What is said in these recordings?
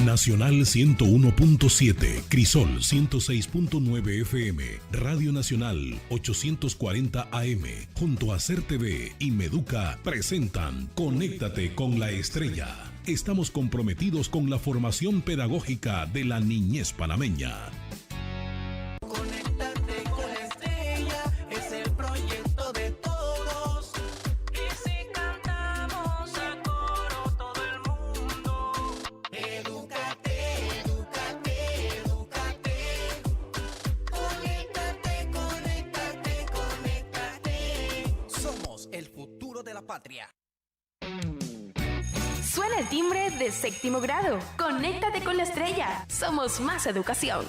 Nacional 101.7, Crisol 106.9 FM, Radio Nacional 840 AM, junto a TV y Meduca presentan Conéctate con la Estrella. Estamos comprometidos con la formación pedagógica de la niñez panameña. Conéctate con la Estrella, es el proyecto de todos. Y si cantamos a coro todo el mundo. Edúcate, edúcate, edúcate. Conéctate, conéctate, conéctate. Somos el futuro de la patria. Suena el timbre de séptimo grado. Conéctate con la Estrella. Somos más educación.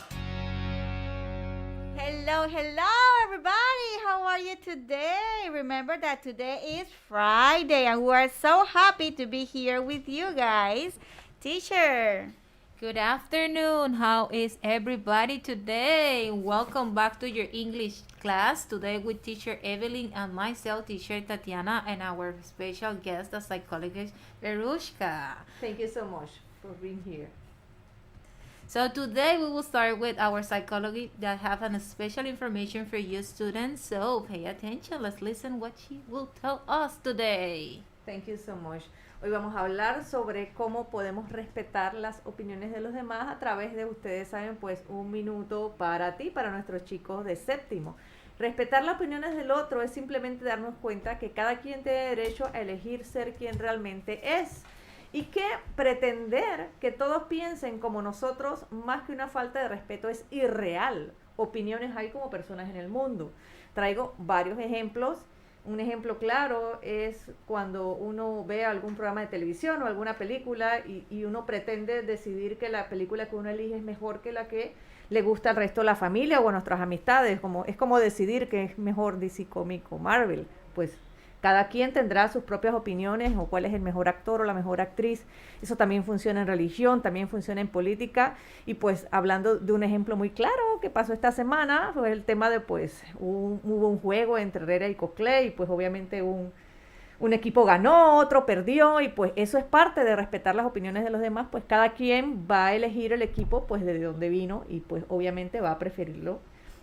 Hello, hello, everybody. How are you today? Remember that today is Friday, and we are so happy to be here with you guys. Teacher. Good afternoon. How is everybody today? Welcome back to your English class. Today with teacher Evelyn and myself, teacher Tatiana, and our special guest, the psychologist Verushka. Thank you so much for being here. So today we will start with our psychology that have an special information for you students. So pay attention. Let's listen what she will tell us today. Thank you so much. Hoy vamos a hablar sobre cómo podemos respetar las opiniones de los demás a través de, ustedes saben, pues un minuto para ti, para nuestros chicos de séptimo. Respetar las opiniones del otro es simplemente darnos cuenta que cada quien tiene derecho a elegir ser quien realmente es. Y que pretender que todos piensen como nosotros, más que una falta de respeto, es irreal. Opiniones hay como personas en el mundo. Traigo varios ejemplos. Un ejemplo claro es cuando uno ve algún programa de televisión o alguna película y uno pretende decidir que la película que uno elige es mejor que la que le gusta al resto de la familia o a nuestras amistades. Es como decidir que es mejor DC Comics o Marvel. Pues cada quien tendrá sus propias opiniones o cuál es el mejor actor o la mejor actriz. Eso también funciona en religión, también funciona en política. Y pues hablando de un ejemplo muy claro que pasó esta semana, fue el tema de pues hubo un juego entre Herrera y Coclé y pues obviamente un equipo ganó, otro perdió y pues eso es parte de respetar las opiniones de los demás. Pues cada quien va a elegir el equipo pues de donde vino y pues obviamente va a preferirlo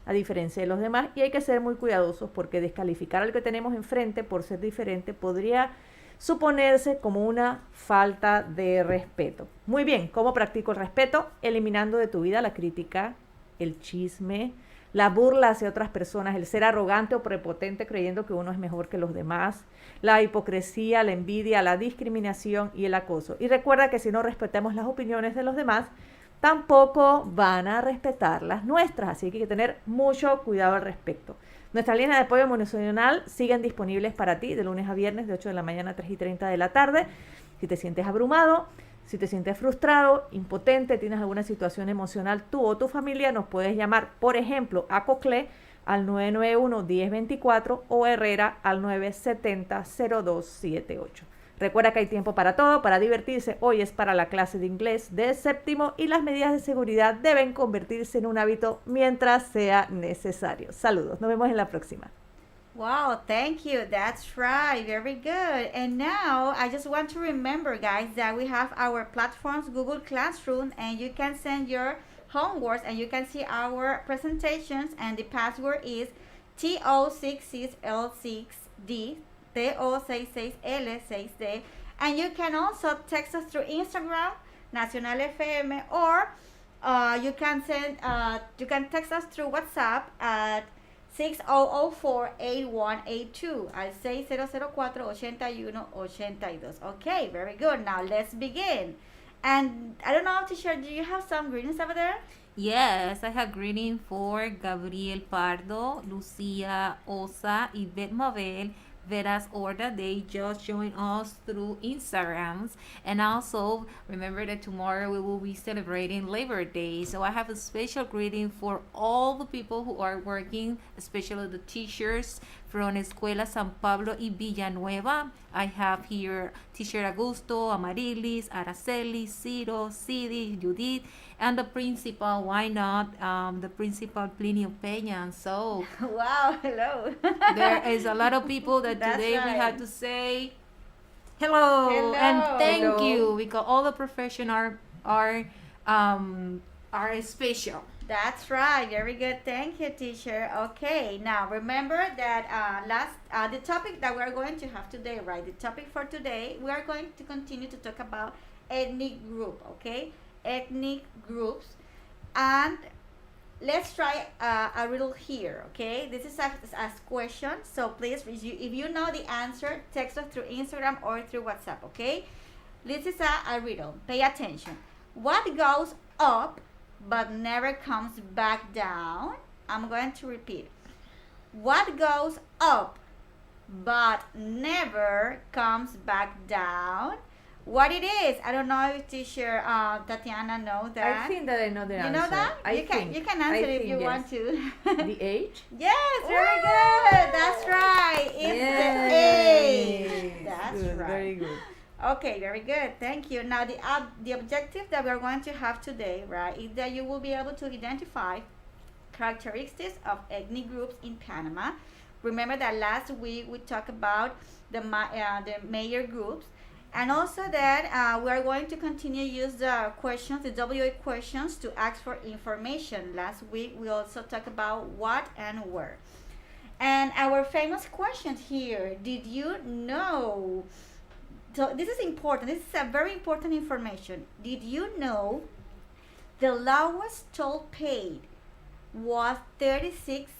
a diferencia de los demás, y hay que ser muy cuidadosos porque descalificar al que tenemos enfrente por ser diferente podría suponerse como una falta de respeto. Muy bien, ¿cómo practico el respeto? Eliminando de tu vida la crítica, el chisme, la burla hacia otras personas, el ser arrogante o prepotente creyendo que uno es mejor que los demás, la hipocresía, la envidia, la discriminación y el acoso. Y recuerda que si no respetamos las opiniones de los demás, tampoco van a respetar las nuestras, así que hay que tener mucho cuidado al respecto. Nuestras líneas de apoyo emocional siguen disponibles para ti de lunes a viernes de 8 de la mañana a 3:30 de la tarde. Si te sientes abrumado, si te sientes frustrado, impotente, tienes alguna situación emocional, tú o tu familia, nos puedes llamar, por ejemplo, a Coclé al 991-1024 o Herrera al 970-0278. Recuerda que hay tiempo para todo, para divertirse. Hoy es para la clase de inglés de séptimo y las medidas de seguridad deben convertirse en un hábito mientras sea necesario. Saludos, nos vemos en la próxima. Wow, thank you. That's right. Very good. And now I just want to remember, guys, that we have our platforms, Google Classroom, and you can send your homeworks and you can see our presentations, and the password is TO66L6D. TO66L6D, and you can also text us through Instagram, Nacional FM, or you can text us through WhatsApp at 6004-8182 al 6004-8182. Okay, very good. Now let's begin. And I don't know, teacher, do you have some greetings over there? Yes, I have greeting for Gabriel Pardo, Lucia Osa, Yvette Mabel, Veras Orda. They just joined us through Instagrams. And also remember that tomorrow we will be celebrating Labor Day. So I have a special greeting for all the people who are working, especially the teachers from Escuela San Pablo y Villanueva. I have here teacher Augusto, Amarilis, Araceli, Ciro, Sidi, Judith, and the principal, why not, the principal Plinio Peña. So wow, hello. There is a lot of people that today right. we have to say hello, Hello. and thank Hello. you, because all the professionals are are special. That's right. Very good. Thank you, teacher. Okay. Now remember that the topic that we're going to have today, right? The topic for today, we are going to continue to talk about ethnic group. Okay, ethnic groups, and let's try a riddle here. Okay, this is a question. So please, if you know the answer, text us through Instagram or through WhatsApp. Okay, this is a riddle. Pay attention. What goes up but never comes back down? I'm going to repeat. What goes up but never comes back down? What it is? I don't know if teacher Tatiana knows that. I think that I know the answer. You know that? You can answer if you want to. The age? Yes, very good. That's right. It's the age. That's good, right. Very good. Okay, very good. Thank you. Now, the objective that we're going to have today, right, is that you will be able to identify characteristics of ethnic groups in Panama. Remember that last week we talked about the major groups, and also that we are going to continue use the questions, the WA questions, to ask for information. Last week we also talked about what and where. And our famous question here, did you know? So this is important. This is a very important information. Did you know the lowest toll paid was 36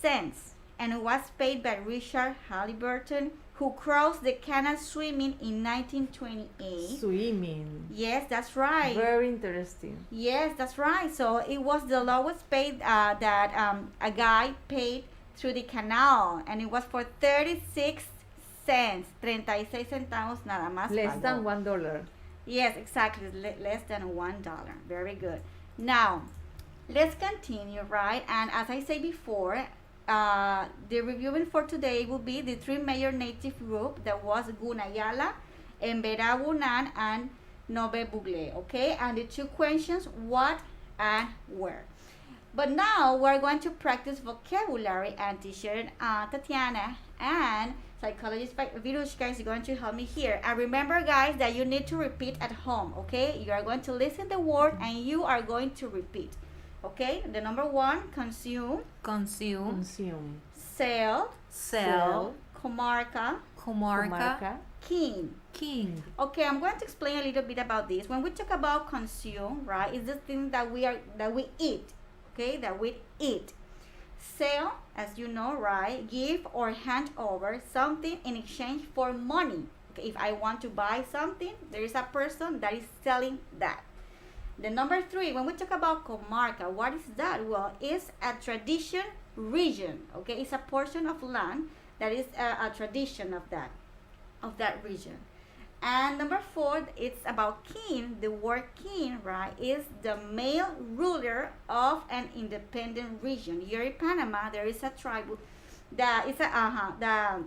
cents and was paid by Richard Halliburton, who crossed the canal swimming in 1928? Swimming. Yes, that's right. Very interesting. Yes, that's right. So it was the lowest paid that a guy paid through the canal, and it was for 36 cents, 36 centavos nada más. Less pagó. than $1. Yes, exactly, less than $1. Very good. Now, let's continue, right? And as I said before, the reviewing for today will be the three major native groups that was Gunayala, Emberabunan, and Nove Bugle, okay? And the two questions, what and where. But now we're going to practice vocabulary, and teacher Tatiana and psychologist Virushka is going to help me here. And remember, guys, that you need to repeat at home, okay? You are going to listen the word and you are going to repeat, okay? The number one, consume, Consume. sell, comarca, king. King. Okay, I'm going to explain a little bit about this. When we talk about consume, right, it's the thing that we eat, okay? That we eat. Sell, as you know, right, give or hand over something in exchange for money. Okay, if I want to buy something, there is a person that is selling that. The number three, when we talk about comarca, what is that? Well, it's a tradition region. Okay, it's a portion of land that is a tradition of that region. And number four, it's about king. The word king, right, is the male ruler of an independent region. Here in Panama, there is a tribe that is that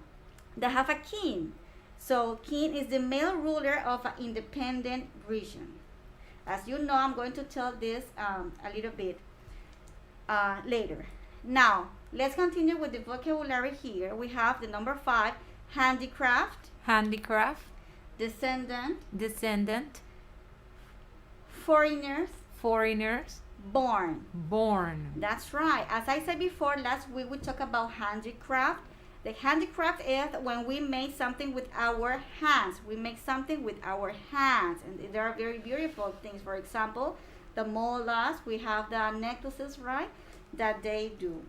have a king. So king is the male ruler of an independent region. As you know, I'm going to tell this a little bit later. Now, let's continue with the vocabulary here. We have the number five, handicraft, descendant, foreigners, born. That's right. As I said before, last week we talked about handicraft. The handicraft is when we make something with our hands. We make something with our hands, and there are very beautiful things. For example, the molas, we have the necklaces, right, that they do.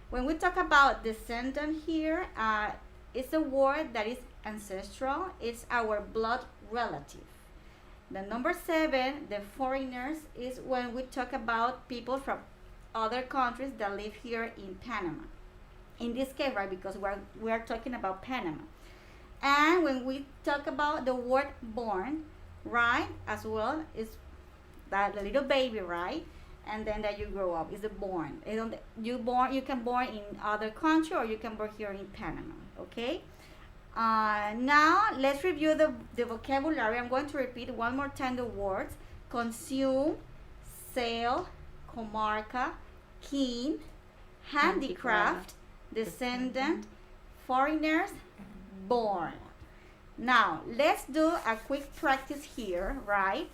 When we talk about descendant here, it's a word that is ancestral. It's our blood relative. The number seven, the foreigners, is when we talk about people from other countries that live here in Panama. In this case, right, because we are talking about Panama. And when we talk about the word born, right, as well, is that the little baby, right, and then that you grow up is the born. You can born in other country or you can born here in Panama. Okay. Now let's review the vocabulary. I'm going to repeat one more time the words: consume, sell, comarca, king, handicraft, descendant, foreigners, born. Now let's do a quick practice here, right?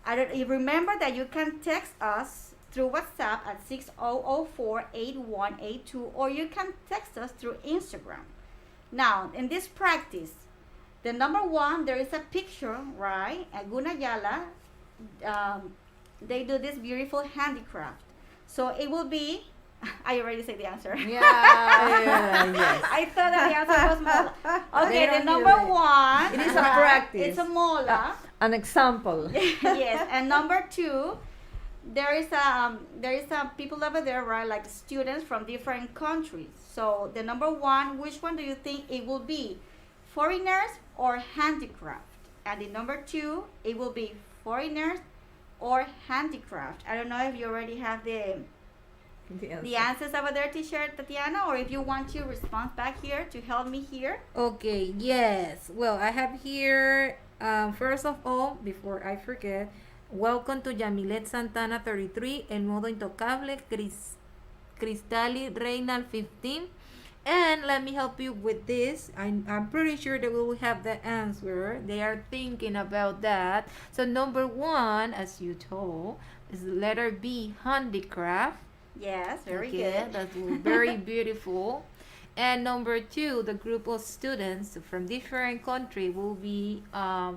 Remember that you can text us through WhatsApp at 6004-8182, or you can text us through Instagram. Now, in this practice, the number one, there is a picture, right? At Gunayala, they do this beautiful handicraft. So it will be, I already said the answer. Yes. I thought that the answer was mola. Okay, the number one. It is a practice. It's a mola. An example. Yes, and number two, there is a people over there, right? Like students from different countries. So the number one, which one do you think it will be? Foreigners or handicraft? And the number two, it will be foreigners or handicraft. I don't know if you already have the answers over there, teacher Tatiana, or if you want to respond back here to help me here. Okay, yes. Well, I have here, first of all, before I forget, welcome to Yamilet Santana 33, El Modo Intocable, Cristali Reynal 15. And let me help you with this. I'm pretty sure that we will have the answer. They are thinking about that. So number one, as you told, is the letter B, handicraft. Yes, very Okay, good. that's very beautiful. And number two, the group of students from different countries will be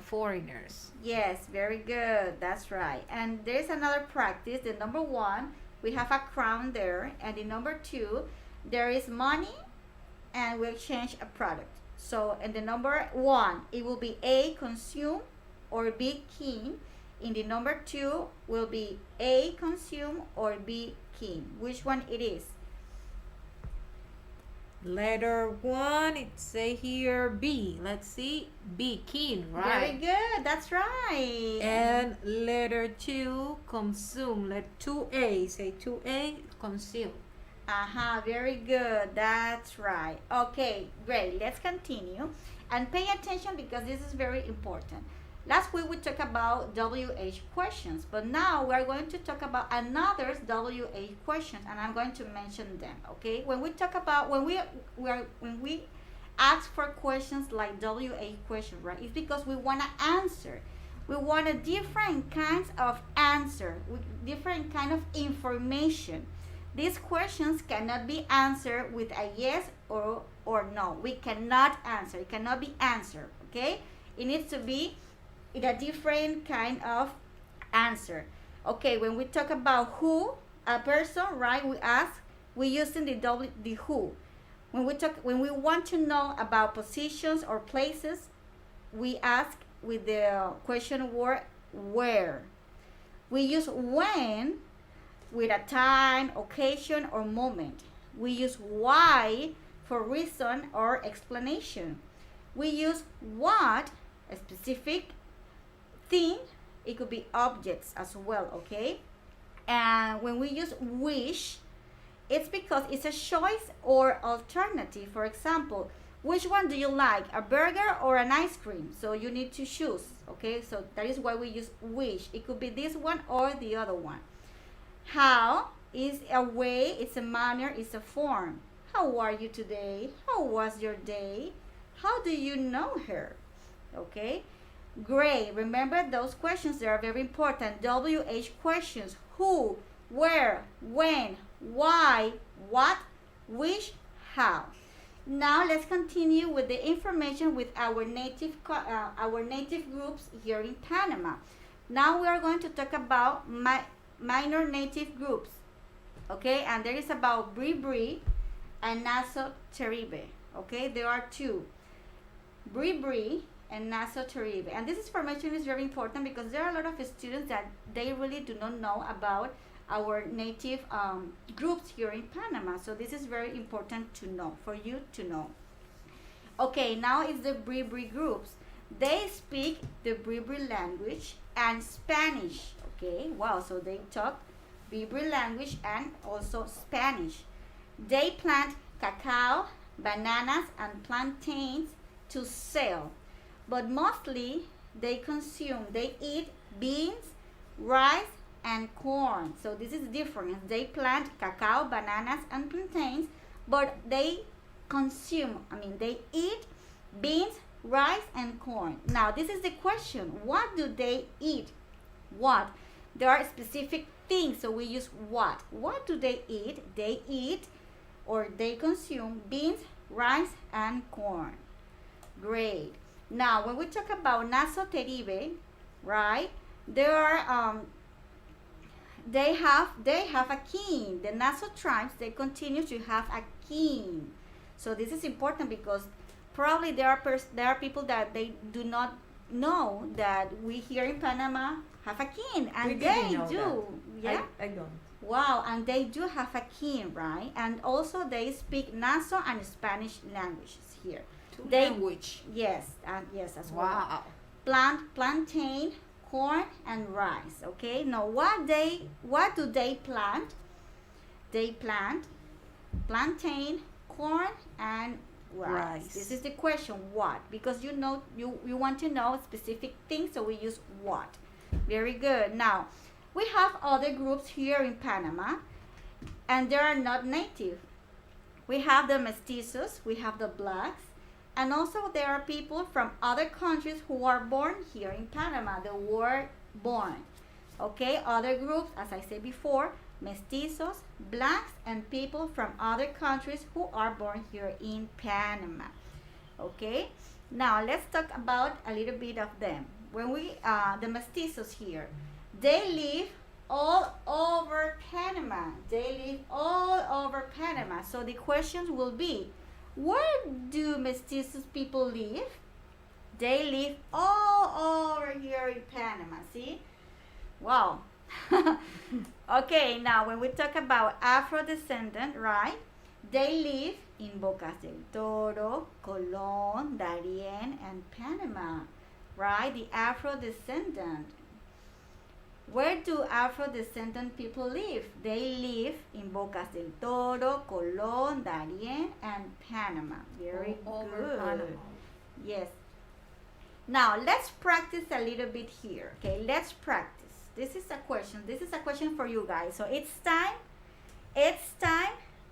foreigners. Yes, very good. That's right. And there's another practice. The number one, we have a crown there. And the number two, there is money and we exchange a product. So in the number one, it will be A, consume, or B, keen. In the number two will be A, consume, or B, keen. Which one it is? Letter one, it say here B. Let's see, B, keen, Very right? good. That's right. And letter two, consume. Let 2A, say 2A, consume. Very good. That's right. Okay, great. Let's continue and pay attention because this is very important. Last week we talked about WH questions, but now we are going to talk about another WH questions, and I'm going to mention them. Okay, when we talk about when we ask for questions like WH questions, right? It's because we want to answer. We want a different kinds of answer, with different kind of information. These questions cannot be answered with a yes or no. We cannot answer. It cannot be answered. Okay, it needs to be in a different kind of answer. Okay, when we talk about who, a person, right, we using the who. When we want to know about positions or places, we ask with the question word where. We use when with a time, occasion, or moment. We use why for reason or explanation. We use what, a specific thing. It could be objects as well, okay? And when we use wish, it's because it's a choice or alternative. For example, which one do you like, a burger or an ice cream? So you need to choose, okay? So that is why we use wish. It could be this one or the other one. How is a way, it's a manner, it's a form. How are you today? How was your day? How do you know her? Okay? Great. Remember those questions, they are very important. WH questions. Who, where, when, why, what, which, how. Now let's continue with the information with our native groups here in Panama. Now we are going to talk about minor native groups. Okay, and there is about Bribri and Naso Teribe. Okay, there are two, Bribri and Naso Teribe. And this information is very important because there are a lot of students that they really do not know about our native groups here in Panama. So this is very important to know, for you to know. Okay, now it's the Bribri groups. They speak the Bribri language and Spanish. Okay, wow, so they talk Bribri language and also Spanish. They plant cacao, bananas, and plantains to sell. But mostly they eat beans, rice, and corn. So this is different. They plant cacao, bananas, and plantains, but they eat beans, rice, and corn. Now this is the question. What do they eat? What? There are specific things, so we use what. What do they eat? They eat or they consume beans, rice, and corn. Great. Now, when we talk about Naso Teribe, right? There are they have a king. The Naso tribes, they continue to have a king. So this is important because probably there are people that they do not know that we here in Panama have a king, and they do. That. Yeah, I don't. wow, and they do have a king, right? And also they speak Naso and Spanish languages here. Language. Yes, yes as well. Wow. Plantain, corn, and rice. Okay. Now, what do they plant? They plant plantain, corn, and rice. This is the question. What? Because you want to know specific things, so we use what. Very good. Now, we have other groups here in Panama, and they are not native. We have the mestizos. We have the blacks. And also there are people from other countries who are born here in Panama. The word born. Okay, other groups, as I said before, mestizos, blacks, and people from other countries who are born here in Panama. Okay, now let's talk about a little bit of them. When the mestizos here, they live all over Panama. They live all over Panama. So the questions will be, where do mestizos people live? They live all over here in Panama. See? Wow. Okay, now when we talk about Afro-descendant, right? They live in Bocas del Toro, Colón, Darien, and Panama. Right? The Afro-descendant. Where do Afro-descendant people live? They live in Bocas del Toro, Colón, Darien, and Panama. Very good. Panama. Yes. Now, let's practice a little bit here. Okay, let's practice. This is a question. This is a question for you guys. So it's time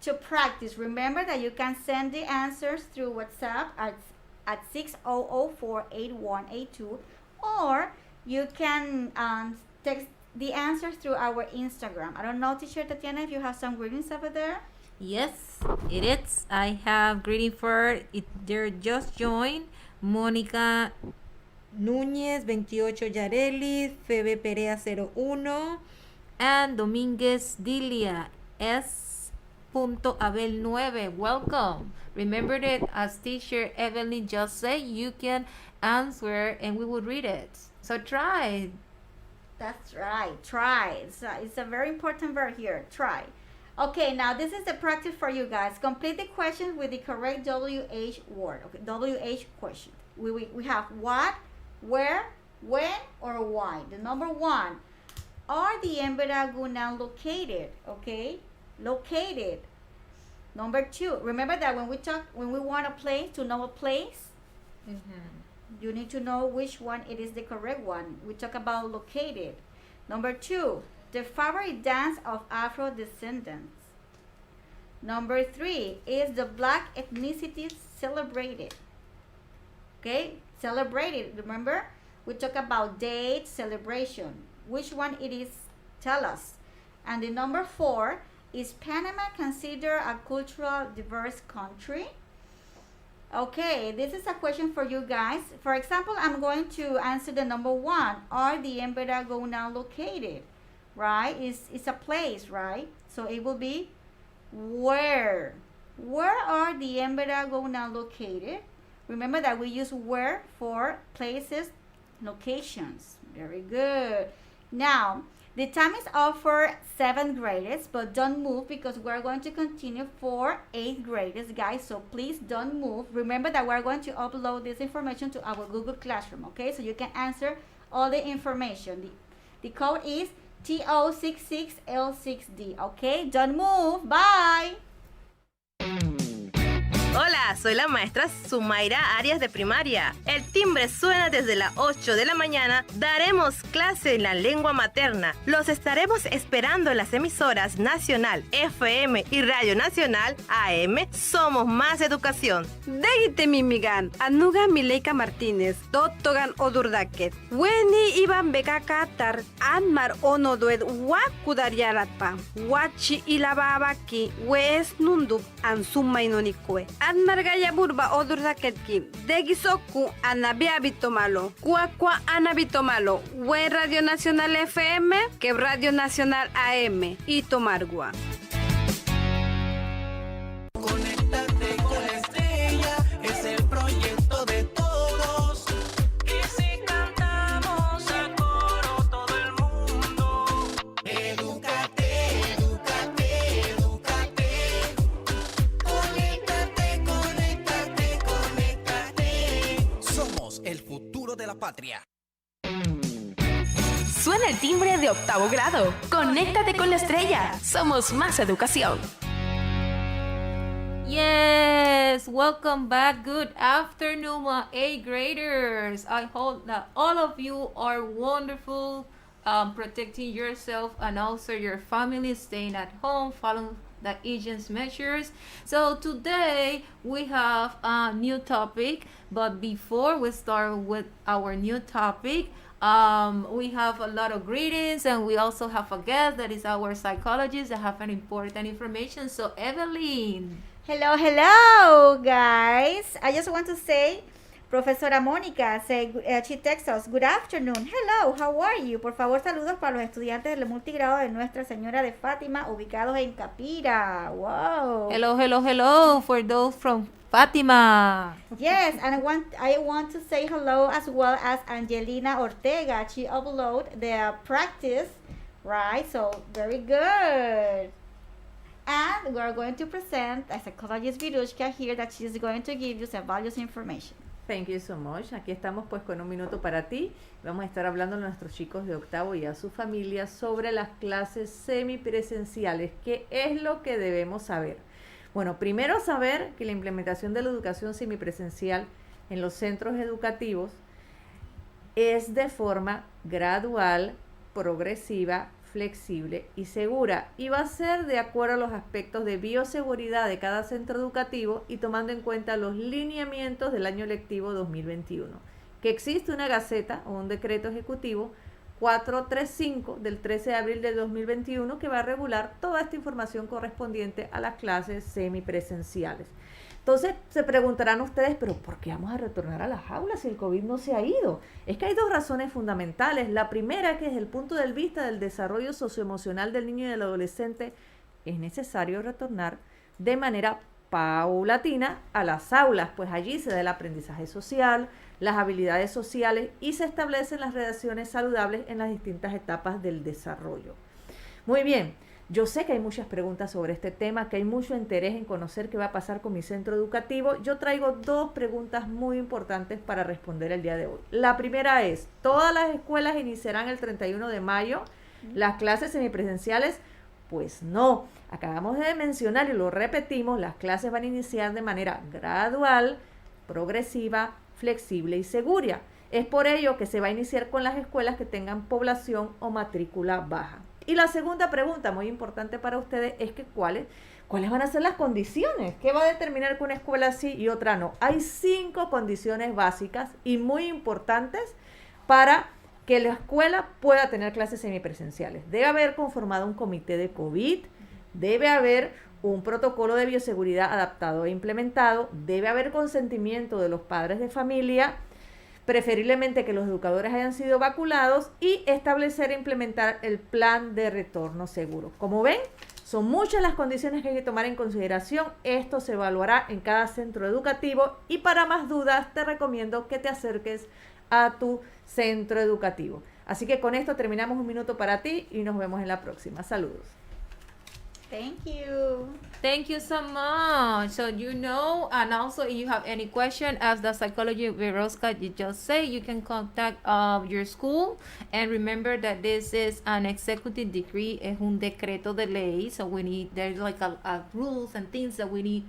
to practice. Remember that you can send the answers through WhatsApp at 600-48182, or you can text the answers through our Instagram. I don't know, Teacher Tatiana, if you have some greetings over there. Yes, it is. I have greeting for it. They're just joined. Mónica Núñez 28 Yareli, Febe Perea 01, and Domínguez Dilia S. Abel 9. Welcome. Remember that as Teacher Evelyn just said, you can answer and we will read it. So try. That's right. Try. It's a very important verb here. Try. Okay, now this is the practice for you guys. Complete the questions with the correct WH word. Okay, WH question. We have what, where, when, or why. The number one, are the Emberagunan located? Okay, located. Number two, remember that when we want a place, to know a place, you need to know which one it is the correct one. We talk about located. Number two, the favorite dance of Afro-descendants. Number three, is the black ethnicity celebrated? Okay, celebrated. Remember, we talk about date, celebration. Which one it is? Tell us. And the number four, is Panama considered a cultural diverse country? Okay, this is a question for you guys. For example, I'm going to answer the number one. Are the Emberagunan located? Right? It's a place, right? So it will be where. Where are the Emberagunan located? Remember that we use where for places, locations. Very good. Now, the time is up for 7th graders, but don't move because we're going to continue for 8th graders, guys. So please don't move. Remember that we're going to upload this information to our Google Classroom, okay? So you can answer all the information. The code is TO66L6D, okay? Don't move. Bye. Hola, Hola, soy la maestra Sumaira Arias de primaria. El timbre suena desde las 8 de la mañana. Daremos clase en la lengua materna. Los estaremos esperando en las emisoras Nacional FM y Radio Nacional AM. Somos Más Educación. Degite mimigan, anuga Mileika Martínez, Dottogan Odurdaket. Weni Iban Bekakatar, Anmar Onodued, Wakudariaratpa, Wachi Ilababaki, Wes Nundup, Ansumainonikwe. Anmar Gayaburba Odurdaketki, Degisoku, Anabiabitomalo, Cuacua Anabitomalo, We Radio Nacional FM, que Radio Nacional AM, y Tomargua. Conéctate con la estrella, es el proyecto de todos. Y si cantamos a coro todo el mundo, edúcate, edúcate, edúcate. Conéctate, conéctate, conéctate. Somos el futuro de la patria. Suena el timbre de octavo grado. Conéctate con la estrella. Somos Más Educación. Yes, welcome back. Good afternoon, my 8th graders. I hope that all of you are wonderful, protecting yourself and also your family, staying at home, following the hygiene measures. So today we have a new topic, but before we start with our new topic, we have a lot of greetings, and we also have a guest that is our psychologist that have an important information. So Evelyn. Hello, hello, guys. I just want to say, Profesora Mónica, she texts us, good afternoon. Hello, how are you? Por favor, saludos para los estudiantes del multigrado de Nuestra Señora de Fátima, ubicados en Capira. Wow. Hello, hello, hello, for those from Fatima. Yes, and I want to say hello as well as Angelina Ortega. She uploaded the practice, right? So, very good. And we're going to present a psychologist Virushka here that she's going to give you some valuable information. Thank you so much. Aquí estamos pues con un minuto para ti. Vamos a estar hablando a nuestros chicos de octavo y a su familia sobre las clases semipresenciales. ¿Qué es lo que debemos saber? Bueno, primero saber que la implementación de la educación semipresencial en los centros educativos es de forma gradual, progresiva, flexible y segura, y va a ser de acuerdo a los aspectos de bioseguridad de cada centro educativo y tomando en cuenta los lineamientos del año lectivo 2021, que existe una gaceta o un decreto ejecutivo 435 del 13 de abril de 2021 que va a regular toda esta información correspondiente a las clases semipresenciales. Entonces se preguntarán ustedes, pero ¿por qué vamos a retornar a las aulas si el COVID no se ha ido? Es que hay dos razones fundamentales. La primera, que desde el punto de vista del desarrollo socioemocional del niño y del adolescente es necesario retornar de manera paulatina a las aulas, pues allí se da el aprendizaje social, las habilidades sociales y se establecen las relaciones saludables en las distintas etapas del desarrollo. Muy bien. Yo sé que hay muchas preguntas sobre este tema, que hay mucho interés en conocer qué va a pasar con mi centro educativo. Yo traigo dos preguntas muy importantes para responder el día de hoy. La primera es, ¿todas las escuelas iniciarán el 31 de mayo las clases semipresenciales? Pues no. Acabamos de mencionar y lo repetimos, las clases van a iniciar de manera gradual, progresiva, flexible y segura. Es por ello que se va a iniciar con las escuelas que tengan población o matrícula baja. Y la segunda pregunta, muy importante para ustedes, es que ¿cuáles van a ser las condiciones? ¿Qué va a determinar que una escuela sí y otra no? Hay 5 condiciones básicas y muy importantes para que la escuela pueda tener clases semipresenciales. Debe haber conformado un comité de COVID, debe haber un protocolo de bioseguridad adaptado e implementado, debe haber consentimiento de los padres de familia, preferiblemente que los educadores hayan sido vacunados y establecer e implementar el plan de retorno seguro. Como ven, son muchas las condiciones que hay que tomar en consideración. Esto se evaluará en cada centro educativo y para más dudas te recomiendo que te acerques a tu centro educativo. Así que con esto terminamos un minuto para ti y nos vemos en la próxima. Saludos. Thank you. Thank you so much. So and also if you have any question, as the psychology Veroska you just say, you can contact your school. And remember that this is an executive decree, es un decreto de ley. So there's like a rules and things that we need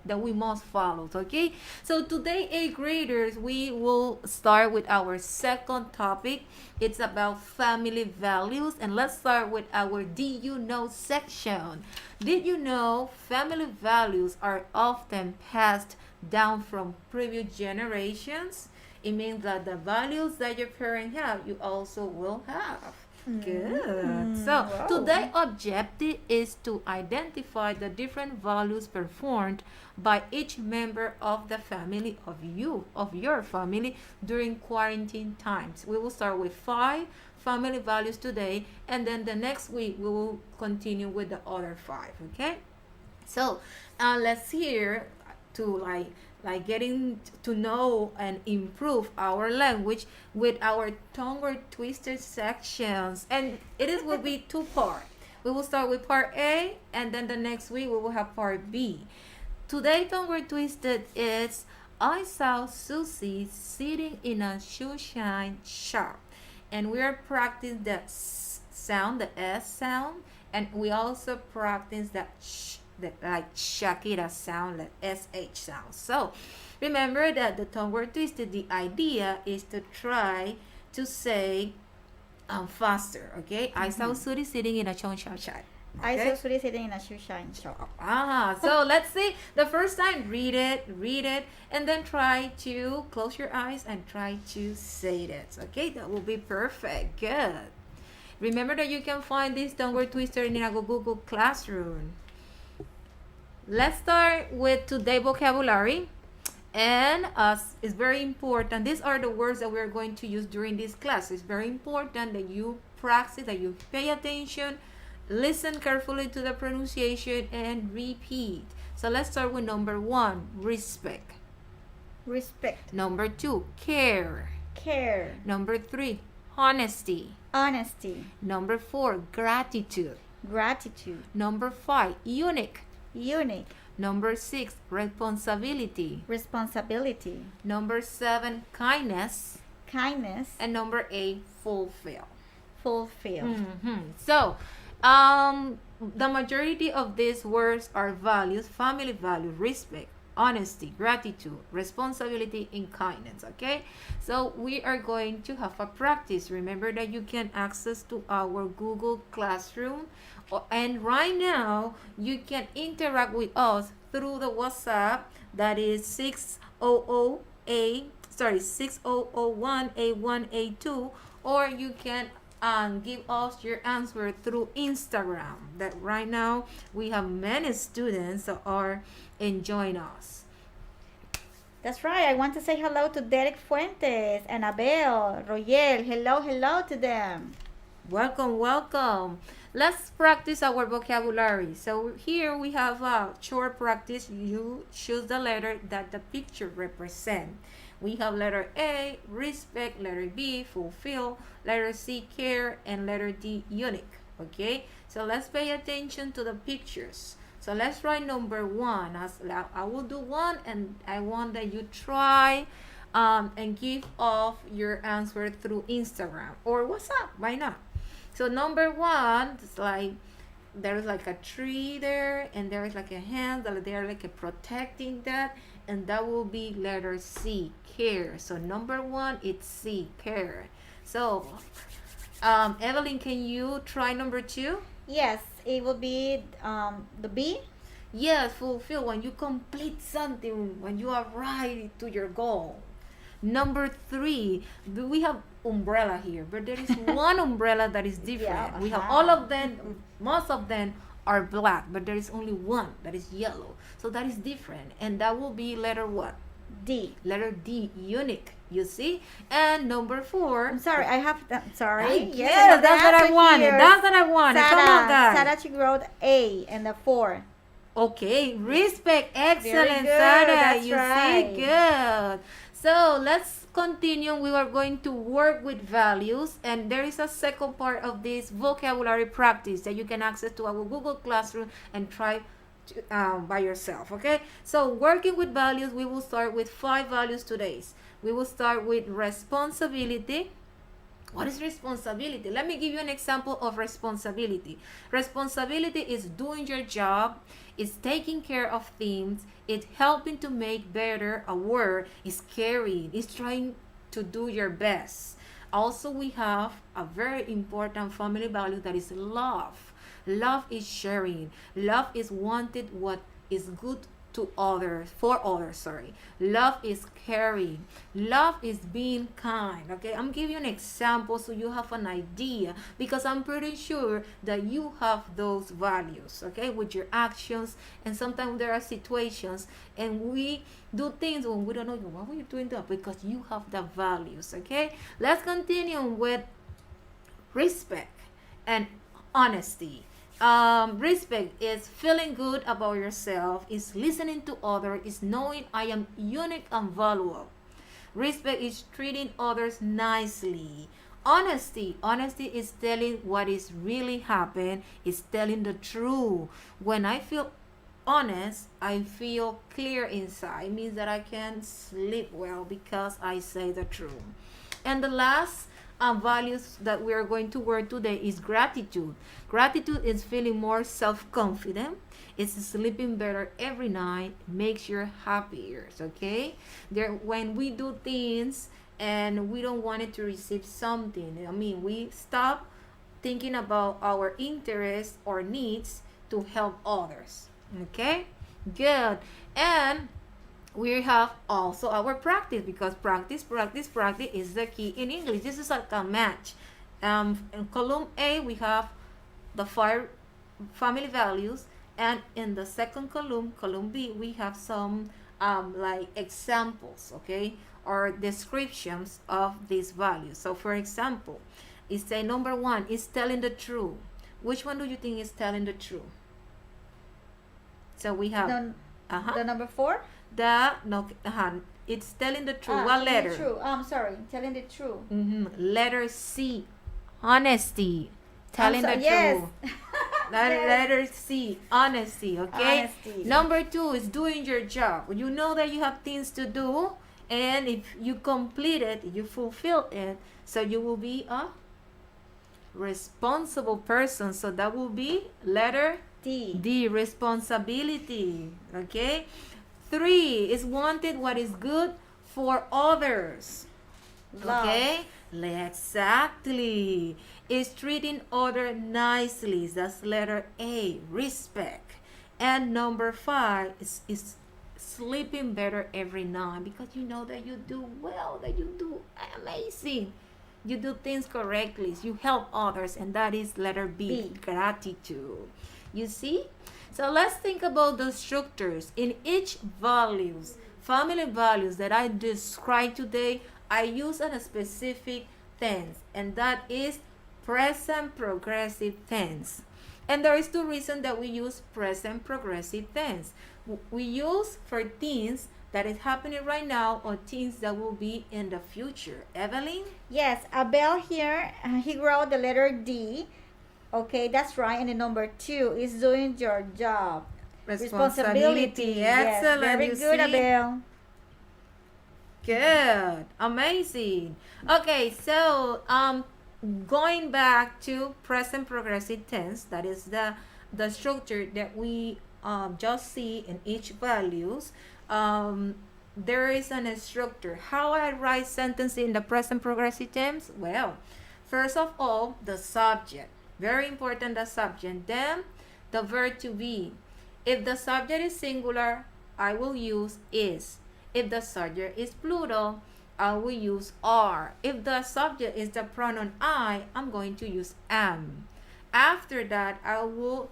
that we must follow. Okay. So today, 8th graders, we will start with our second topic. It's about family values, and let's start with our Did You Know section. Did you know family values are often passed down from previous generations? It means that the values that your parents have, you also will have. Good. So Wow. today's objective is to identify the different values performed by each member of the family of your family during quarantine times. We will start with 5 family values today, and then the next week we will continue with the other 5. Okay. So let's hear to like getting to know and improve our language with our tongue word twister sections, and will be 2 parts. We will start with part A, and then the next week we will have part B. Today tongue word twisted is I saw Susie sitting in a shoeshine shop, and we are practicing the sound, the S sound, and we also practice the sh, the like Shakira sound, the SH sound. So remember that the tongue word twisted, the idea is to try to say faster. Okay. I saw Suri sitting in a shoeshine. I saw Suri sitting in a shoeshine shop. So let's see. The first time, read it, and then try to close your eyes and try to say it. Okay, that will be perfect. Good. Remember that you can find this tongue word twister in a Google Classroom. Let's start with today's vocabulary. And it's very important. These are the words that we're going to use during this class. It's very important that you practice, that you pay attention, listen carefully to the pronunciation, and repeat. So let's start with number 1, respect. Respect. Number 2, care. Care. Number 3, honesty. Honesty. Number 4, gratitude. Gratitude. Number 5, unique. Unique. Number 6, responsibility. Responsibility. Number 7, kindness. Kindness. And number 8, fulfill. Fulfill. So, the majority of these words are values, family values, respect, honesty, gratitude, responsibility, and kindness. Okay, so we are going to have a practice. Remember that you can access to our Google Classroom, and right now you can interact with us through the WhatsApp, that is 6001A1A2, or you can give us your answer through Instagram. That right now we have many students that are enjoying us. That's right. I want to say hello to Derek Fuentes, Annabelle, Royel. Hello to them. Welcome. Let's practice our vocabulary. So here we have a short practice. You choose the letter that the picture represents. We have letter A, respect, letter B, fulfill, letter C, care, and letter D, unique. Okay, so let's pay attention to the pictures. So let's write number 1. I will do 1, and I want that you try and give off your answer through Instagram or WhatsApp. Why not? So number 1, it's like there's like a tree there, and there is like a hand that they're like protecting that, and that will be letter C, care. So number 1, it's C, care. So Evelyn, can you try number 2? Yes, it will be the B. Yes, fulfill, when you complete something, when you arrive to your goal. Number 3, we have umbrella here, but there is one umbrella that is different. Yeah, We have all of them, most of them are black, but there is only one that is yellow. So that is different, and that will be letter what? D. Letter D, unique. You see? And number 4. I'm sorry, I have. Sorry. Yes, that's what I wanted. here. That's what I wanted. Come on, guys. Sarah, she wrote A and the 4. Okay, respect. Excellent, good, Sarah. that's You right. see? Good. So let's continue. We are going to work with values, and there is a second part of this vocabulary practice that you can access to our Google Classroom and try by yourself. Okay, so working with values, we will start with 5 values today. We will start with responsibility. What is responsibility? Let me give you an example of responsibility. Responsibility is doing your job, is taking care of things, it's helping to make better a word, is caring, is trying to do your best. Also, we have a very important family value that is love. Love is sharing. Love is wanted what is good to others, for others, sorry. Love is caring. Love is being kind. Okay, I'm giving you an example so you have an idea, because I'm pretty sure that you have those values, okay, with your actions. And sometimes there are situations and we do things when we don't know, why were you doing that? Because you have the values. Okay, let's continue with respect and honesty. Respect is feeling good about yourself, is listening to others, is knowing I am unique and valuable. Respect is treating others nicely. Honesty is telling what is really happened, is telling the truth. When I feel honest, I feel clear inside. It means that I can sleep well because I say the truth. And the last values that we are going to work today is gratitude. Gratitude is feeling more self-confident. It's sleeping better every night, makes you happier. Okay, when we do things and we don't want it to receive something, I mean, we stop thinking about our interests or needs to help others. Okay, good. And we have also our practice, because practice is the key in English. This is like a match. In column A, we have the 5 family values, and in the second column B, we have some like examples, okay, or descriptions of these values. So for example, it say number 1 is telling the truth. Which one do you think is telling the truth? So we have the number 4. It's telling the truth. What letter? True. Sorry, telling the truth. Letter C, honesty. Telling the yes. truth. Letter C, honesty. Okay. Honesty. Number 2 is doing your job. You know that you have things to do, and if you complete it, you fulfill it, so you will be a responsible person. So that will be letter D, responsibility. Okay. 3 is wanted what is good for others. Love. Okay, exactly. Is treating others nicely. That's letter A, respect. And number 5 is sleeping better every night, because you know that you do well, that you do amazing. You do things correctly. You help others, and that is letter B. Gratitude. You see? So let's think about the structures. In each values, family values that I described today, I use a specific tense, and that is present progressive tense. And there is 2 reasons that we use present progressive tense. We use for things that is happening right now, or things that will be in the future. Evelyn? Yes, Abel here, he wrote the letter D. Okay, that's right. And the number 2 is doing your job. Responsibility. Excellent. Yes, very good, Abel. Good. Amazing. Okay, so going back to present progressive tense, that is the structure that we just see in each values. There is a structure. How I write sentences in the present progressive tense? Well, first of all, the subject. Very important, the subject. Then the verb to be. If the subject is singular, I will use is. If the subject is plural, I will use are. If the subject is the pronoun I, I'm going to use am. After that, I will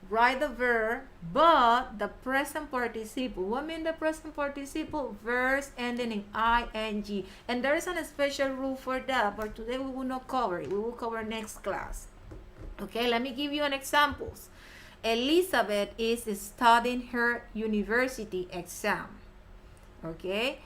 write the verb, but the present participle. What means the present participle? Verbs ending in ing. And there is a special rule for that, but today we will not cover it. We will cover next class. Okay, let me give you an example. Elizabeth is studying her university exam. Okay,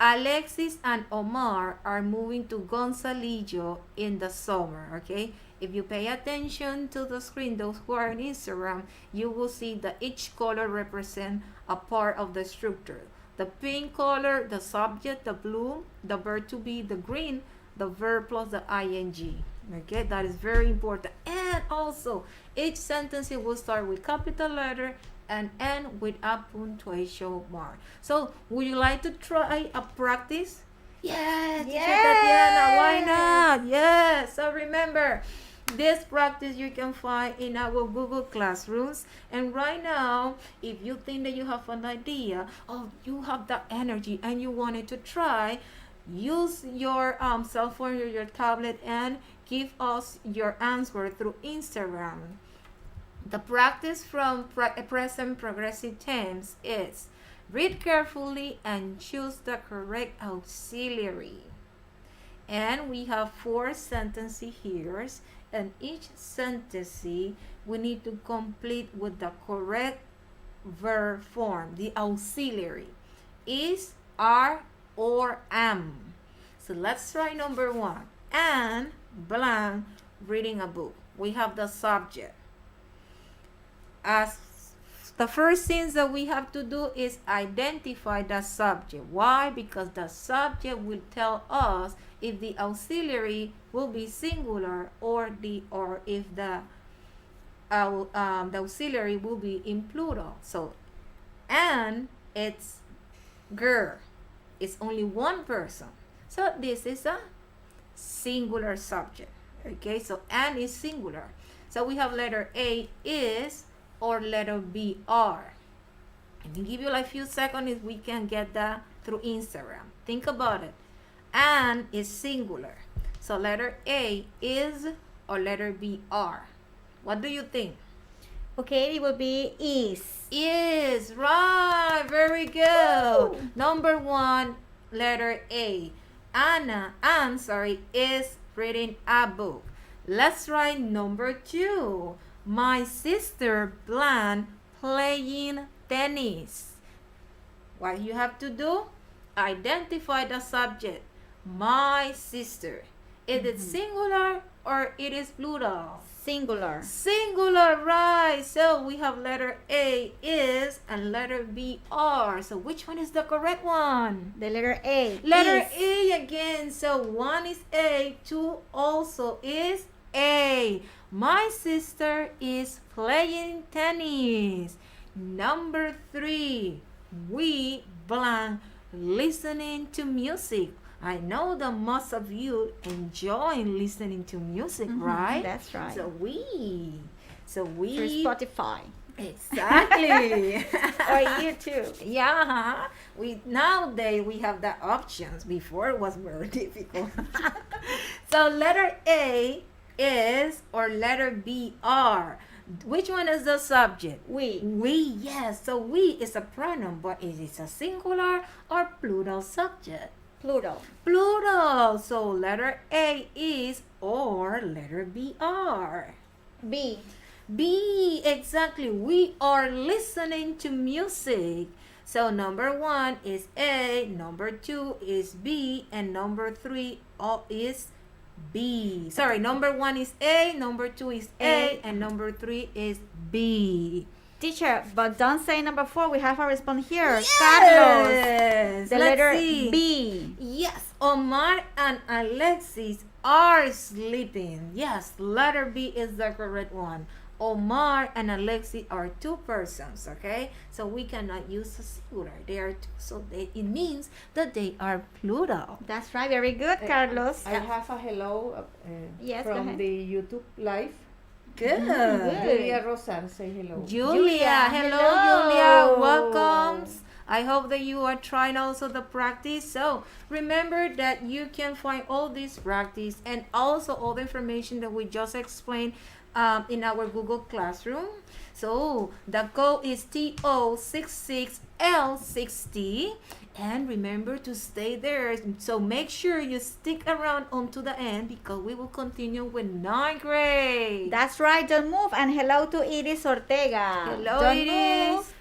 Alexis and Omar are moving to Gonzalillo in the summer, okay? If you pay attention to the screen, those who are on Instagram, you will see that each color represents a part of the structure. The pink color, the subject, the blue, the verb to be, the green, the verb plus the ing. Okay, that is very important. And also, each sentence will start with capital letter and end with a punctuation mark. So, would you like to try a practice? Yes, Teacher Tatiana, why not? Yes. So remember, this practice you can find in our Google Classrooms. And right now, if you think that you have an idea, or you have that energy and you wanted to try, use your cell phone or your tablet and give us your answer through Instagram. The practice from present progressive tense is read carefully and choose the correct auxiliary. And we have 4 sentences here, and each sentence we need to complete with the correct verb form, the auxiliary is, are, or am. So let's try number 1. And blank reading a book. We have the subject. As the first thing that we have to do is identify the subject. Why? Because the subject will tell us if the auxiliary will be singular or if the auxiliary will be in plural. So, and it's girl. It's only one person. So this is a singular subject. Okay, so and is singular. So we have letter A is or letter B are. Let me give you like a few seconds if we can get that through Instagram. Think about it. And is singular. So letter A is or letter B are. What do you think? Okay, it will be is. Is, right, very good. Woo. Number 1, letter A. Anna, is reading a book. Let's try number 2. My sister Blan playing tennis. What you have to do? Identify the subject. My sister. Is it singular or it is plural? Singular. Singular, right. So we have letter A is and letter B are. So which one is the correct one? The letter A. Letter A again. So 1 is A, 2 also is A. My sister is playing tennis. Number 3, we blank listening to music. I know that most of you enjoy listening to music, right? That's right. So we through Spotify. Exactly. Or YouTube. Yeah. Nowadays we have the options. Before it was very difficult. So letter A is or letter B are. Which one is the subject? We. We, yes. So we is a pronoun, but is it a singular or plural subject? Plural. Plural. So letter A is or letter B are. B. B, exactly. We are listening to music. So number 1 is A, number 2 is B, and number 3 is B. Sorry, number 1 is A, number 2 is A, and number 3 is B. Teacher, but don't say number 4. We have a response here. Yes. Carlos. The letter see. B. Yes, Omar and Alexis are sleeping. Yes, letter B is the correct one. Omar and Alexis are 2 persons, okay? So we cannot use a singular. They are 2, so it means that they are plural. That's right. Very good, Carlos. I have a hello Yes, go from ahead. the YouTube live. Good. Julia Rosan, say hello. Julia, hello, hello. Julia, welcome. I hope that you are trying also the practice. So remember that you can find all this practice and also all the information that we just explained in our Google Classroom. So the code is TO66L60. And remember to stay there. So make sure you stick around until the end because we will continue with 9th grade. That's right. Don't move. And hello to Iris Ortega. Hello, Don't Iris. move.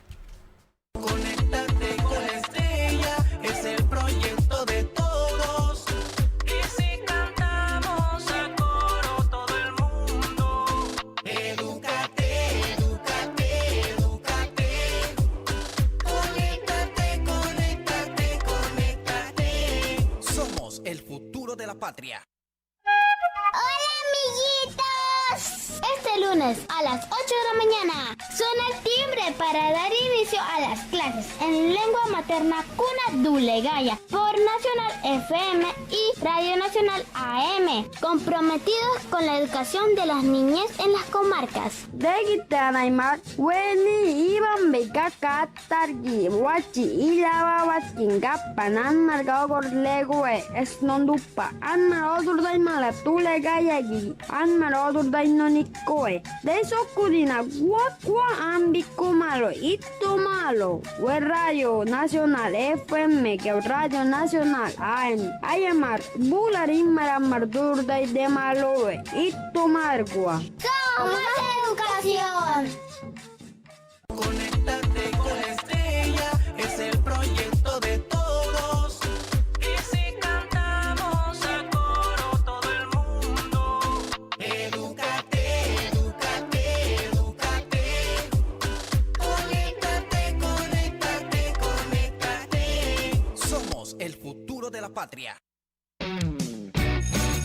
Conéctate con la estrella, es el proyecto el futuro de la patria. ¡Hola, amiguitos! Este lunes a las 8 de la mañana suena el timbre para dar inicio a las clases en lengua materna Cuna Dulegaya por Nacional FM y Radio Nacional AM, comprometidos con la educación de las niñas en las comarcas. Degitanaimat, Weni iban bekaka targi, wachi ilava watinga panan margao gorlegue, esnondupa, an marodur dai malatule gayagi, an marodur dai nonikoe. De eso kudina guakwa ambiko malo, ito malo. We Radio Nacional FM, que Radio Nacional AM, ayamar, bularin maramardur dai de malo, ito margua. ¡Somos educación! Conéctate con la estrella, es el proyecto de todos. Y si cantamos a coro todo el mundo, edúcate, edúcate, edúcate. Conéctate, conéctate, conéctate. Somos el futuro de la patria.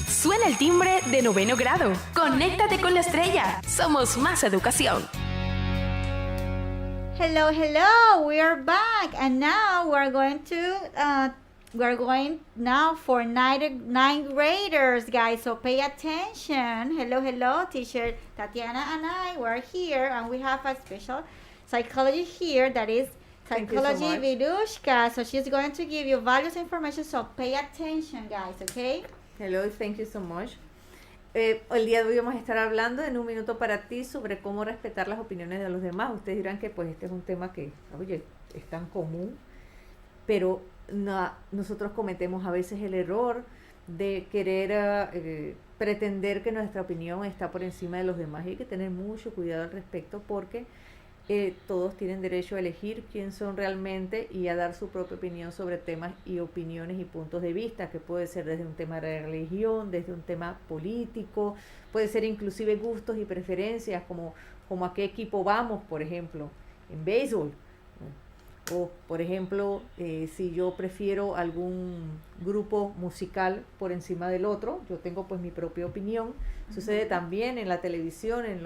Suena el timbre de 9º grado. Conéctate con la estrella. Somos más educación. Hello, hello. We are back, and now we're going now for ninth graders, guys. So pay attention. Hello, hello, teacher Tatiana and I. We're here, and we have a special psychology here that is Thank you so Psychology much. Vidushka. So she's going to give you valuable information. So pay attention, guys. Okay. Hello, thank you so much. El día de hoy vamos a estar hablando en un minuto para ti sobre cómo respetar las opiniones de los demás. Ustedes dirán que pues este es un tema que, oye, es tan común, pero nosotros cometemos a veces el error de querer pretender que nuestra opinión está por encima de los demás, y hay que tener mucho cuidado al respecto, porque todos tienen derecho a elegir quién son realmente y a dar su propia opinión sobre temas y opiniones y puntos de vista, que puede ser desde un tema de religión, desde un tema político, puede ser inclusive gustos y preferencias, como a qué equipo vamos, por ejemplo, en béisbol. O, por ejemplo, si yo prefiero algún grupo musical por encima del otro, yo tengo pues mi propia opinión. Sucede también en la televisión, en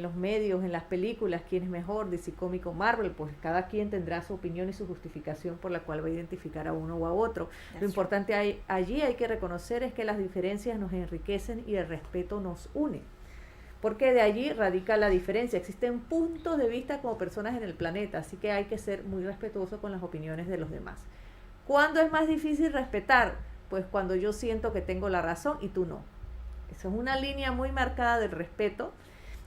los medios, en las películas, quién es mejor, DC Cómico, Marvel, pues cada quien tendrá su opinión y su justificación por la cual va a identificar a uno o a otro. Lo importante allí hay que reconocer es que las diferencias nos enriquecen y el respeto nos une, porque de allí radica la diferencia. Existen puntos de vista como personas en el planeta, así que hay que ser muy respetuoso con las opiniones de los demás. ¿Cuándo es más difícil respetar? Pues cuando yo siento que tengo la razón y tú no. Esa es una línea muy marcada del respeto,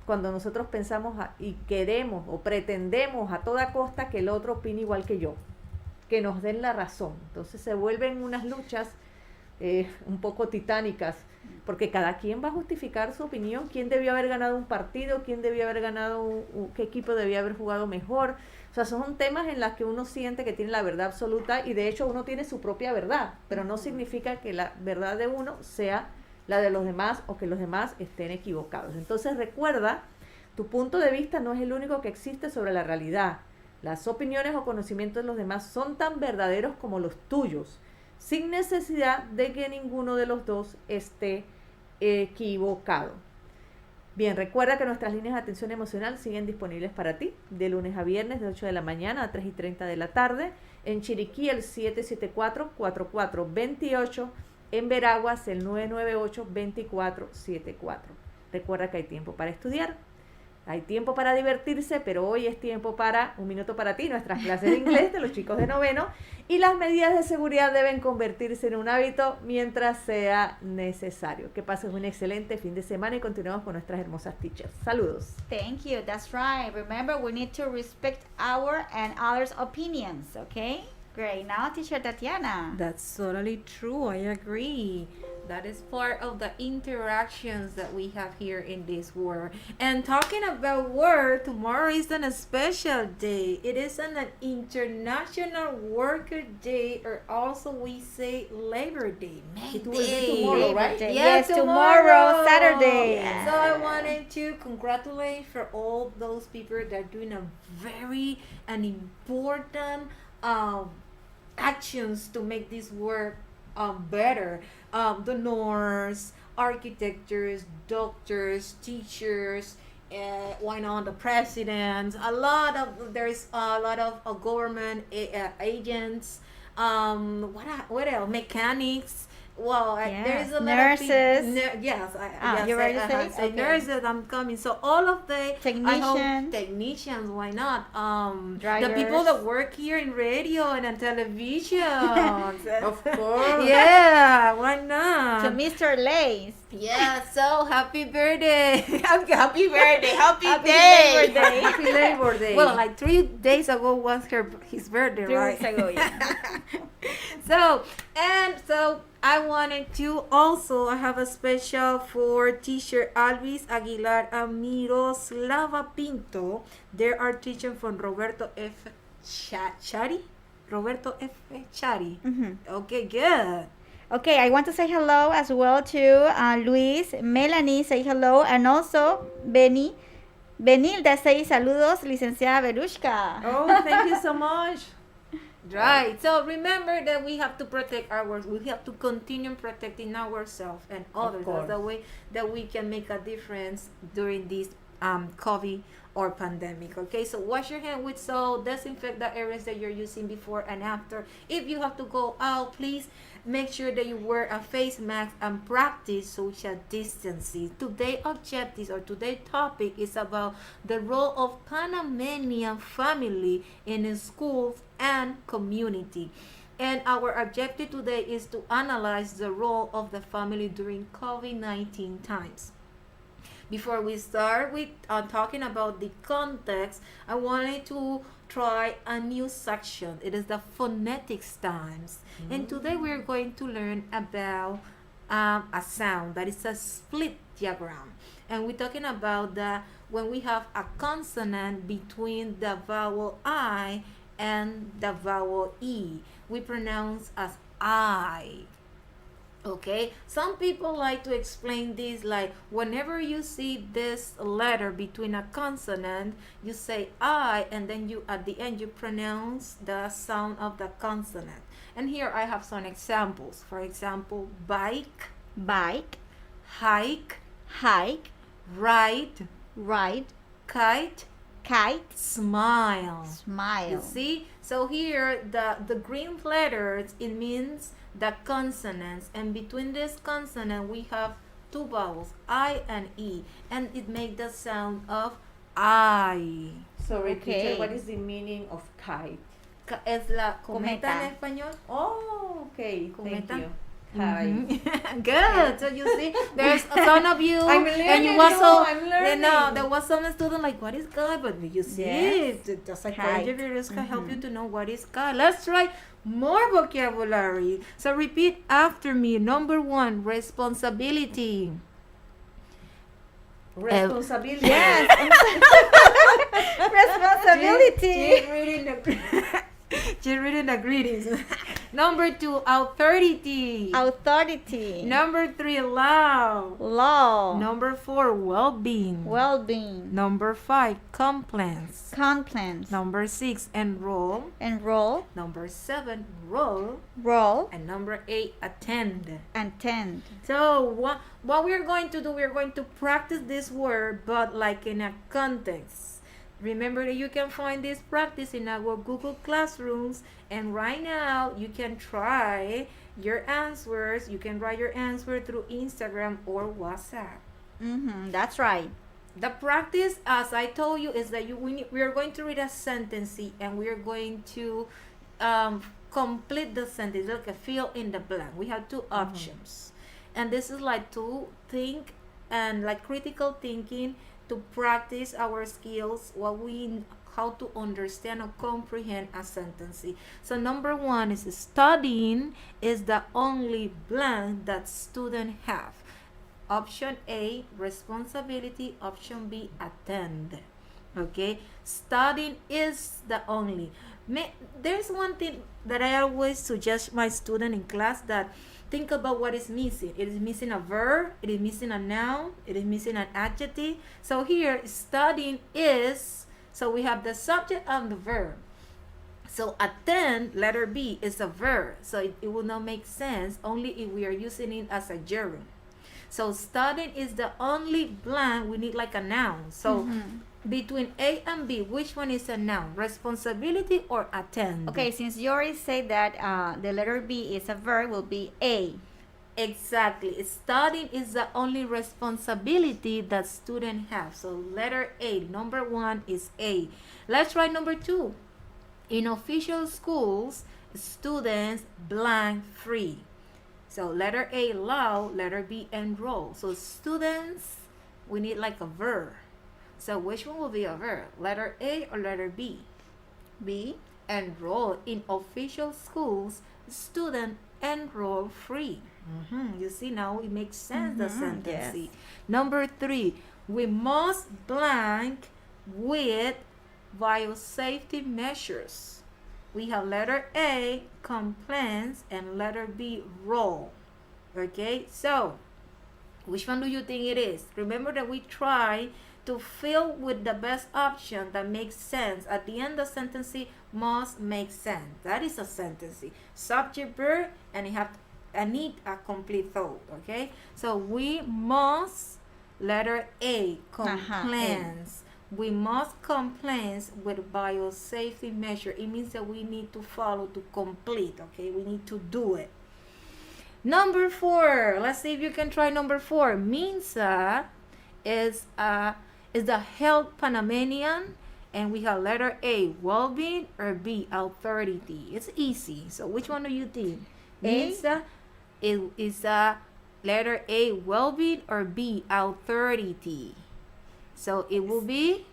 cuando nosotros pensamos y queremos o pretendemos a toda costa que el otro opine igual que yo, que nos den la razón. Entonces se vuelven unas luchas un poco titánicas, porque cada quien va a justificar su opinión, quién debió haber ganado un partido, quién debió haber ganado, qué equipo debía haber jugado mejor. O sea, son temas en los que uno siente que tiene la verdad absoluta, y de hecho uno tiene su propia verdad, pero no significa que la verdad de uno sea la de los demás o que los demás estén equivocados. Entonces recuerda, tu punto de vista no es el único que existe sobre la realidad. Las opiniones o conocimientos de los demás son tan verdaderos como los tuyos, sin necesidad de que ninguno de los dos esté equivocado. Bien, recuerda que nuestras líneas de atención emocional siguen disponibles para ti, de lunes a viernes de 8 de la mañana a 3:30 de la tarde, en Chiriquí el 774-4428, en Veraguas el 998-2474. Recuerda que hay tiempo para estudiar, hay tiempo para divertirse, pero hoy es tiempo para un minuto para ti, nuestras clases de inglés de los chicos de noveno, y las medidas de seguridad deben convertirse en un hábito mientras sea necesario. Que pases un excelente fin de semana y continuamos con nuestras hermosas teachers. Saludos. Thank you. That's right. Remember, we need to respect our and others' opinions, okay? Great. Now, teacher Tatiana. That's totally true. I agree. That is part of the interactions that we have here in this world. And talking about work, tomorrow is a special day. It is an International Worker Day, or also we say Labor Day. It will be tomorrow, right? Yes, tomorrow, Saturday. Yeah. So I wanted to congratulate for all those people that are doing a very important actions to make this work better. The nurse, architects, doctors, teachers, why not the president? There's a lot of government agents. What else? Mechanics. Well, there is a lot nurses. of yes, you ready to say? So Okay. nurses, I'm coming. So all of the Technicians. technicians, why not? The Drivers. people that work here in radio and on television. Of course. Yeah, why not? To Mr. Lace. Yeah, so happy birthday. Happy birthday. Happy Happy day. Labor Day. Happy Labor Day. Well, like 3 days ago was his birthday, 3 right? weeks ago, yeah. So I wanted to also, I have a special for teacher Alvis Aguilar and Miroslava Pinto. They are teaching from Roberto F. Chari. Roberto F. Chari. Okay, good. Okay, I want to say hello as well to Luis, Melanie, say hello, and also Benilda, say saludos, licenciada Berushka. Oh, thank you so much. Right. So remember that we have to protect ours. We have to continue protecting ourselves and others. course. That's the way that we can make a difference during this COVID or pandemic. Okay, so wash your hand with soap, disinfect the areas that you're using before and after. If you have to go out, please make sure that you wear a face mask and practice social distancing. Today's objectives or today's topic is about the role of Panamanian family in schools and community. And our objective today is to analyze the role of the family during COVID-19 times. Before we start with talking about the context, I wanted to try a new section. It is the phonetics times. And today we're going to learn about a sound that is a split diagram. And we're talking about when we have a consonant between the vowel I and the vowel E. We pronounce as I. Okay, some people like to explain this like whenever you see this letter between a consonant, you say I, and then you at the end you pronounce the sound of the consonant. And here I have some examples. For example, bike, Bike, hike, hike, ride, ride, kite, kite, smile. smile. You see? So here the green letters, it means the consonants, and between this consonant we have two vowels, I and E, and it makes the sound of I. Sorry, Okay. teacher, what is the meaning of kite? Es la cometa Cometa. en español. Oh, okay. Cometa. Thank you. Hi. Good. So you see, there's some of you, I'm and you learning, was no, so, I'm learning. there was some student like, what is God? But you see, Yes. the psychology Kite. videos can help you to know what is God. Let's try more vocabulary. So repeat after me. Number 1, responsibility. Responsibility. Yes. Responsibility. She's reading the greetings. Number 2, authority. Authority. Number 3, law. Law. Number 4, well-being. Well-being. Number 5, complaints. Complaints. Number 6, enroll. Enroll. Number 7, roll. Roll. And number 8, attend. And tend. So what we're going to do, we're going to practice this word, but like in a context. Remember that you can find this practice in our Google Classrooms, and right now you can try your answers. You can write your answer through Instagram or WhatsApp. That's right. The practice, as I told you, is that we are going to read a sentence and we are going to complete the sentence, like a fill in the blank. We have 2 options, and this is like to think and like critical thinking, to practice our skills, how to understand or comprehend a sentence. So number 1 is studying is the only blank that students have. Option A, responsibility. Option B, attend. Okay, studying is the only. There's one thing that I always suggest my student in class, that think about what is missing. It is missing a verb, it is missing a noun, it is missing an adjective. So here, studying is, so we have the subject and the verb. So attend, letter B, is a verb. So it will not make sense only if we are using it as a gerund. So studying is the only blank we need like a noun. So between A and B, which one is a noun? Responsibility or attend? Okay, since you already said that the letter B is a verb, will be A. Exactly. Studying is the only responsibility that students have. So letter A, number 1 is A. Let's try number 2. In official schools, students blank free. So letter A, allow, letter B, enroll. So students, we need like a verb. So which one will be a verb? Letter A or letter B? B. Enroll. In official schools, student enroll free. You see, now it makes sense, the sentence. Yes. Number 3, we must blank with biosafety measures. We have letter A, complaints, and letter B, roll. Okay, so which one do you think it is? Remember that we try to fill with the best option that makes sense. At the end, the sentence must make sense. That is a sentence. Subject, verb, and you have I need a complete thought. Okay, so we must, letter A, complaints. We must complaints with biosafety measure. It means that we need to follow to complete. Okay, we need to do it. Number 4, let's see if you can try number 4. MINSA is the health Panamanian, and we have letter A, well-being, or B, authority. It's easy. So which one do you think? MINSA is letter A, well-being, or B, authority. So it will be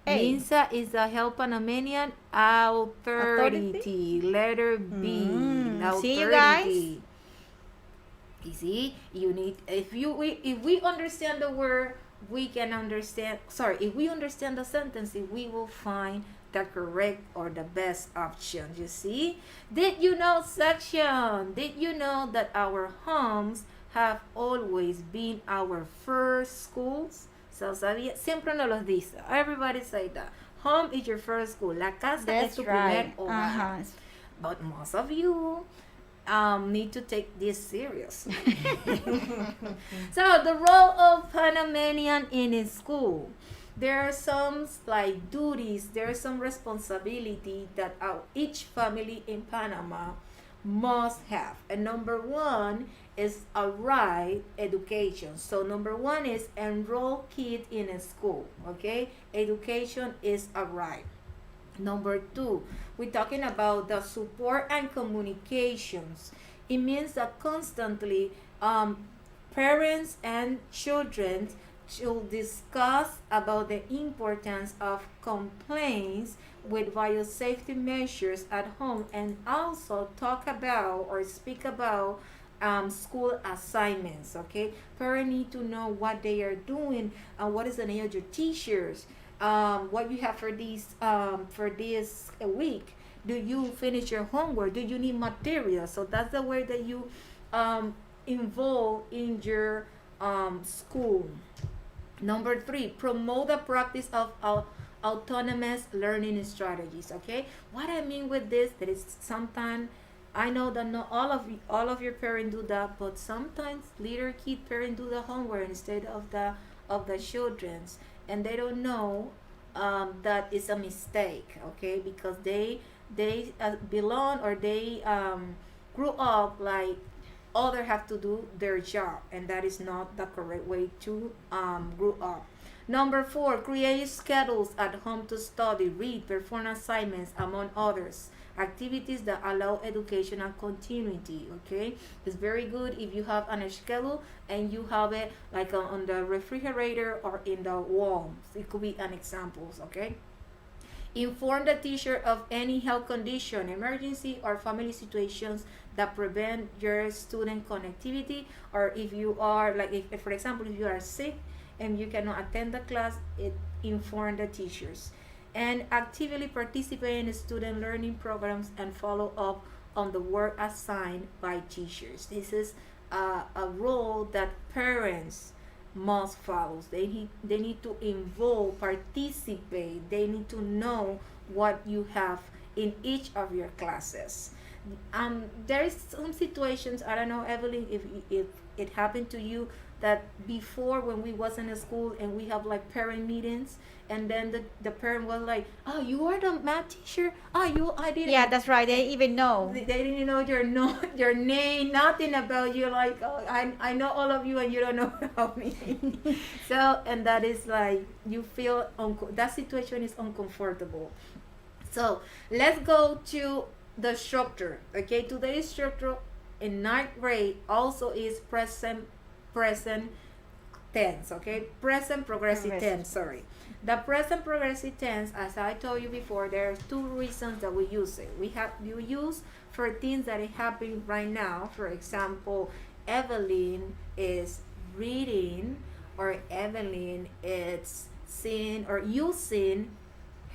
A. MINSA is the health Panamanian, authority. Letter B, authority. See you guys? You see, you need, if we understand the word, we can understand, if we understand the sentence, we will find the correct or the best option. You see, did you know section? Did you know that our homes have always been our first schools? So sabía, siempre nos los dice. Everybody say that. Home is your first school. La casa That's es tu right. primer hogar. But most of you need to take this serious. So the role of Panamanian in a school. There are some like duties, there are some responsibility that each family in Panama must have. And number 1 is a right education. So number 1 is enroll kid in a school. Okay, education is a right. Number 2, we're talking about the support and communications. It means that constantly parents and children should discuss about the importance of complaints with biosafety measures at home, and also talk about or speak about school assignments. Okay, parents need to know what they are doing and what is the name of your teachers. What you have for this week. Do you finish your homework? Do you need material? So that's the way that you involve in your school. Number 3, promote the practice of autonomous learning strategies. Okay, what I mean with this, that is sometimes, I know that not all of your parents do that, but sometimes little kid parents do the homework instead of the children's, and they don't know that is a mistake. Okay, because they belong, or they grew up like others have to do their job, and that is not the correct way to grow up. Number 4, create schedules at home to study, read, perform assignments, among others. Activities that allow educational continuity. Okay, it's very good if you have a schedule and you have it like on the refrigerator or in the wall. It could be an example. Okay, inform the teacher of any health condition, emergency, or family situations that prevent your student connectivity, or if you are like, if for example, if you are sick and you cannot attend the class, inform the teachers. And actively participate in student learning programs and follow up on the work assigned by teachers. This is a role that parents must follow. They need to involve, participate. They need to know what you have in each of your classes. There is some situations, I don't know, Evelyn, if it happened to you, that before when we was in school and we have like parent meetings, and then the parent was like, oh, you are the math teacher? Oh, I didn't. Yeah, that's right. They even know. They didn't know your name, nothing about you. Like, oh, I know all of you and you don't know about me. So, and that is like, you feel, that situation is uncomfortable. So, let's go to the structure. Okay, today's structure in 9th grade also is present tense. Okay, present progressive tense, sorry. The present progressive tense, as I told you before, there are two reasons that we use it. You use for things that are happening right now. For example, Evelyn is reading, or Evelyn is seeing or using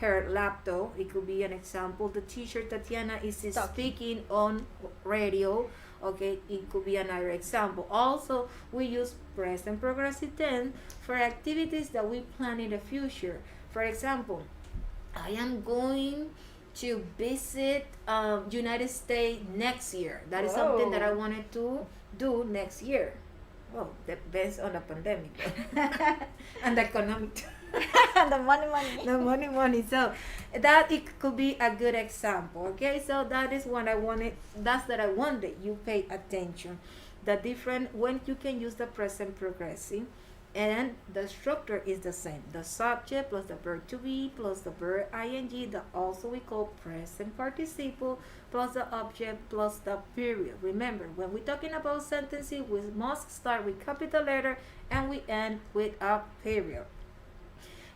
her laptop. It could be an example. The teacher Tatiana is speaking on radio. Okay, it could be another example. Also, we use present progressive tense for activities that we plan in the future. For example, I am going to visit United States next year. That is something that I wanted to do next year. Well, depends on the pandemic and the economic. And the money. The money. So that it could be a good example. Okay, so that is what I wanted. That's that I wanted. You pay attention. The different when you can use the present progressive, and the structure is the same. The subject plus the verb to be plus the verb ing. That also we call present participle plus the object plus the period. Remember, when we're talking about sentences, we must start with capital letter and we end with a period.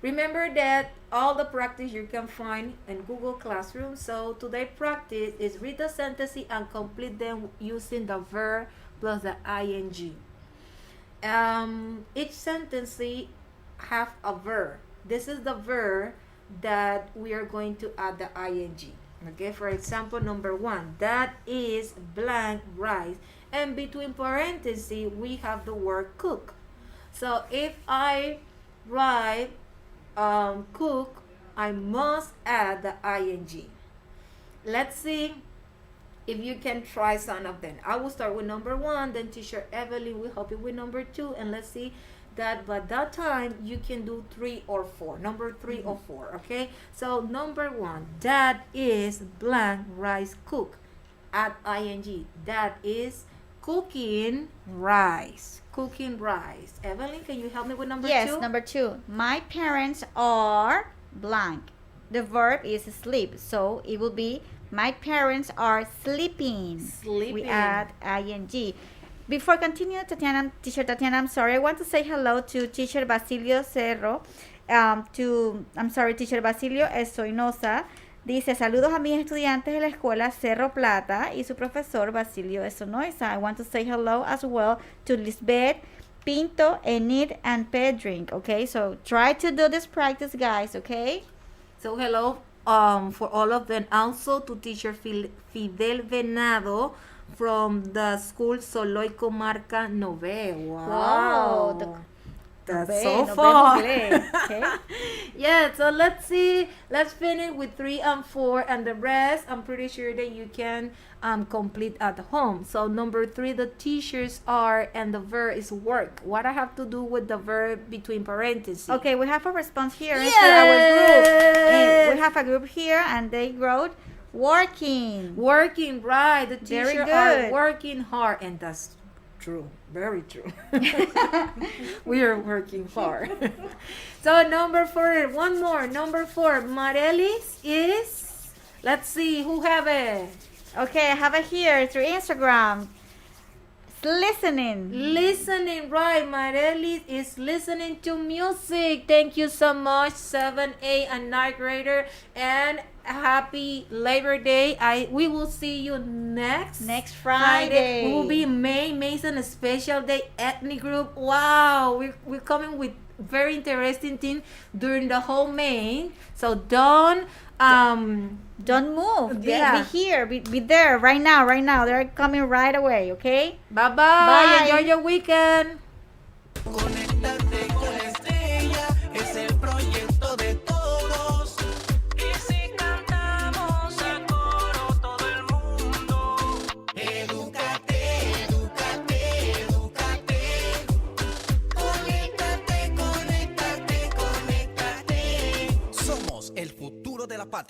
Remember that all the practice you can find in Google Classroom. So today practice is read the sentence and complete them using the verb plus the ing. Each sentence have a verb. This is the verb that we are going to add the ing. Okay, for example, number 1, that is blank rice, and between parentheses we have the word cook. So if I write cook, I must add the ing. Let's see if you can try some of them. I will start with number 1, then teacher Evelyn will help you with number 2, and let's see that by that time you can do 3 or 4. Number 3 or 4. Okay, so number 1, that is blank rice cook. Add ing. That is cooking rice. Evelyn, can you help me with number 2? Yes, number 2. My parents are blank. The verb is sleep, so it will be my parents are sleeping. We add ing. Before continue, Teacher Tatiana, I'm sorry. I want to say hello to Teacher Basilio Cerro. Teacher Basilio Esoinosa. Dice, saludos a mis estudiantes de la escuela Cerro Plata y su profesor Basilio Esoinosa. I want to say hello as well to Lisbeth, Pinto, Enid, and Pedrink. Okay, so try to do this practice, guys, okay? So hello for all of them. Also to teacher Fidel Venado from the school Soloy Comarca Nove. Wow. That's so far. Okay. Yeah, so let's see. Let's finish with 3 and 4, and the rest I'm pretty sure that you can complete at home. So number 3, the teachers are, and the verb is work. What I have to do with the verb between parentheses? Okay, we have a response here to our group. And we have a group here, and they wrote working. Working, right? The teachers are working hard, and that's true. Very true. We are working hard. So number 4, one more. Number 4, Marelis is, let's see, who have it? Okay, I have it here through Instagram. Listening, right? Marelis is listening to music. Thank you so much, 7, 8, and 9th grader, and happy Labor Day. We will see you next Friday. We will be in May. May's a special day. Ethnic group. Wow, we're coming with very interesting thing during the whole May. So don't move. Be here. Be there right now. They're coming right away. Okay. Bye. Enjoy your weekend.